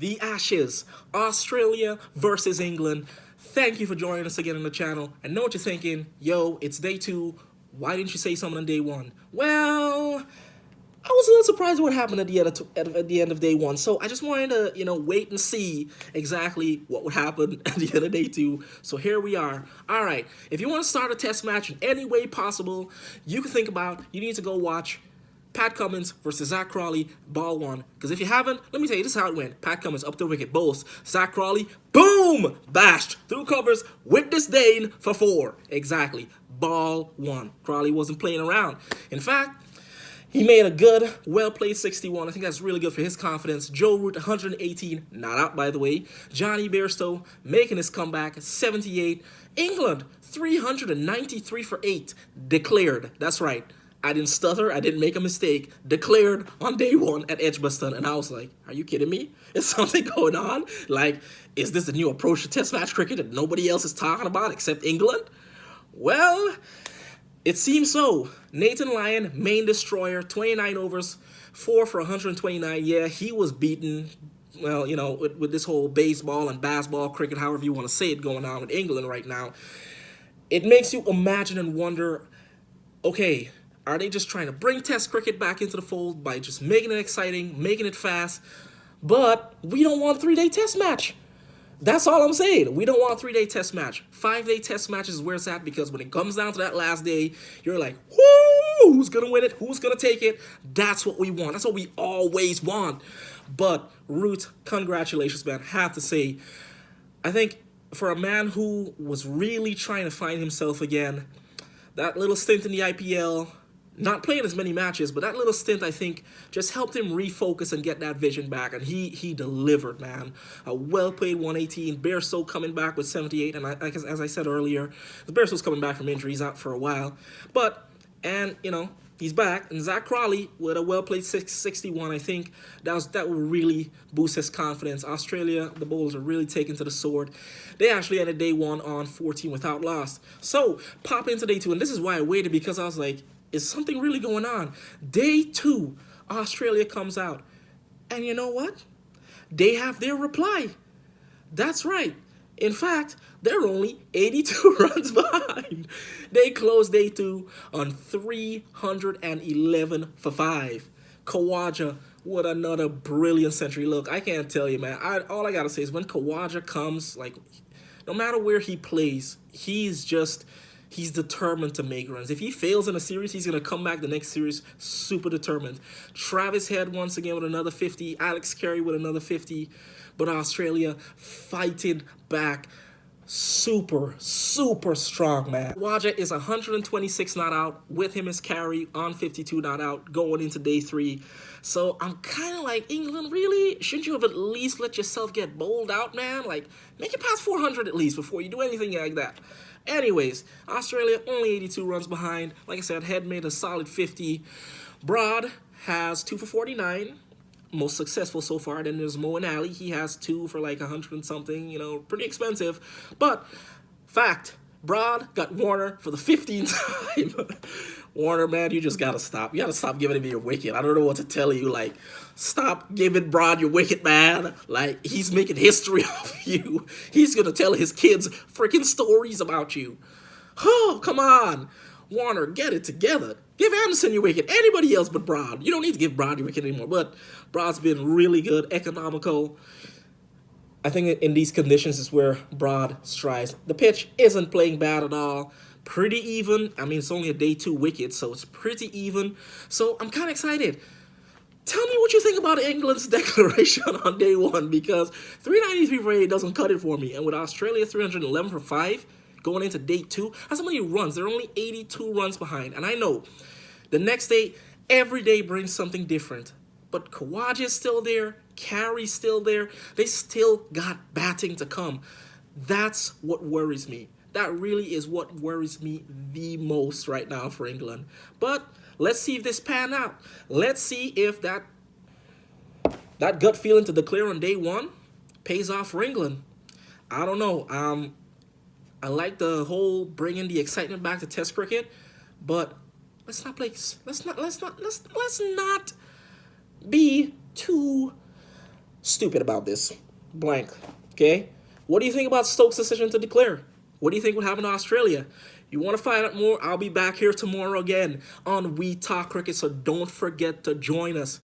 the Ashes, Australia versus England. Thank you for joining us again on the channel. I know what you're thinking. Yo, it's day 2. Why didn't you say something on day 1? Well, I was a little surprised what happened at the end of day 1. So I just wanted to, wait and see exactly what would happen at the end of day 2. So here we are. All right. If you want to start a test match in any way possible, you can think about, you need to go watch Pat Cummins versus Zach Crawley, ball 1. Because if you haven't, let me tell you, this is how it went. Pat Cummins up the wicket, bowls. Zach Crawley, boom! Bashed through covers with disdain for 4. Exactly. Ball 1. Crawley wasn't playing around. In fact, he made a good, well-played 61. I think that's really good for his confidence. Joe Root, 118, not out, by the way. Johnny Bairstow making his comeback, 78. England, 393 for 8, declared. That's right. I didn't stutter. I didn't make a mistake. Declared on day 1 at Edgbaston. And I was like, are you kidding me? Is something going on? Like, is this a new approach to test match cricket that nobody else is talking about except England? Well, it seems so. Nathan Lyon, main destroyer, 29 overs, 4 for 129. Yeah, he was beaten, well, with this whole baseball and basketball cricket, however you want to say it, going on with England right now. It makes you imagine and wonder, okay, are they just trying to bring test cricket back into the fold by just making it exciting, making it fast? But we don't want a 3-day test match. That's all I'm saying. We don't want a 3-day test match. 5-day test matches is where it's at, because when it comes down to that last day, you're like, whoo, who's going to win it? Who's going to take it? That's what we want. That's what we always want. But Root, congratulations, man. I have to say, I think for a man who was really trying to find himself again, that little stint in the IPL, not playing as many matches, but that little stint, I think, just helped him refocus and get that vision back. And he delivered, man. A well-played 118. Bairstow coming back with 78. And as I said earlier, the Bairstow's coming back from injury. He's out for a while. But, he's back. And Zach Crawley with a well-played 61, I think that will really boost his confidence. Australia, the bowlers are really taking to the sword. They actually ended day 1 on 14 without loss. So, pop into day 2. And this is why I waited, because I was like, is something really going on? Day 2, Australia comes out. And you know what? They have their reply. That's right. In fact, they're only 82 runs behind. They closed day 2 on 311 for 5. Khawaja, what another brilliant century. Look, I can't tell you, man. All I got to say is when Khawaja comes, like, no matter where he plays, he's determined to make runs. If he fails in a series, he's going to come back the next series super determined. Travis Head once again with another 50. Alex Carey with another 50. But Australia fighting back super, super strong, man. Khawaja is 126 not out. With him is Carey on 52 not out going into day 3. So I'm kind of like, England, really? Shouldn't you have at least let yourself get bowled out, man? Like, make it past 400 at least before you do anything like that. Anyways, Australia only 82 runs behind. Like I said, Head made a solid 50. Broad has 2 for 49. Most successful so far. Then there's Moeen Ali. He has 2 for like 100 and something. Pretty expensive. But, fact, Broad got Warner for the 15th time. Warner, man, you just gotta stop. You gotta stop giving him your wicket. I don't know what to tell you. Like, stop giving Broad your wicket, man. Like, he's making history of you. He's gonna tell his kids freaking stories about you. Oh, come on. Warner, get it together. Give Anderson your wicket. Anybody else but Broad. You don't need to give Broad your wicket anymore. But Broad's been really good, economical. I think in these conditions is where Broad strives. The pitch isn't playing bad at all. Pretty even. I mean, it's only a day 2 wicket, so it's pretty even. So I'm kind of excited. Tell me what you think about England's declaration on day 1, because 393 for 8 doesn't cut it for me. And with Australia 311 for 5 going into day 2, that's how many runs. They're only 82 runs behind. And I know the next day, every day brings something different. But Khawaja is still there. Carey's still there. They still got batting to come. That's what worries me. That really is what worries me the most right now for England. But let's see if this pan out. Let's see if that gut feeling to declare on day 1 pays off for England. I don't know. I like the whole bringing the excitement back to Test cricket, but let's not play. Let's not be too stupid about this. Blank. Okay? What do you think about Stokes' decision to declare? What do you think would happen to Australia? You want to find out more? I'll be back here tomorrow again on We Talk Cricket, so don't forget to join us.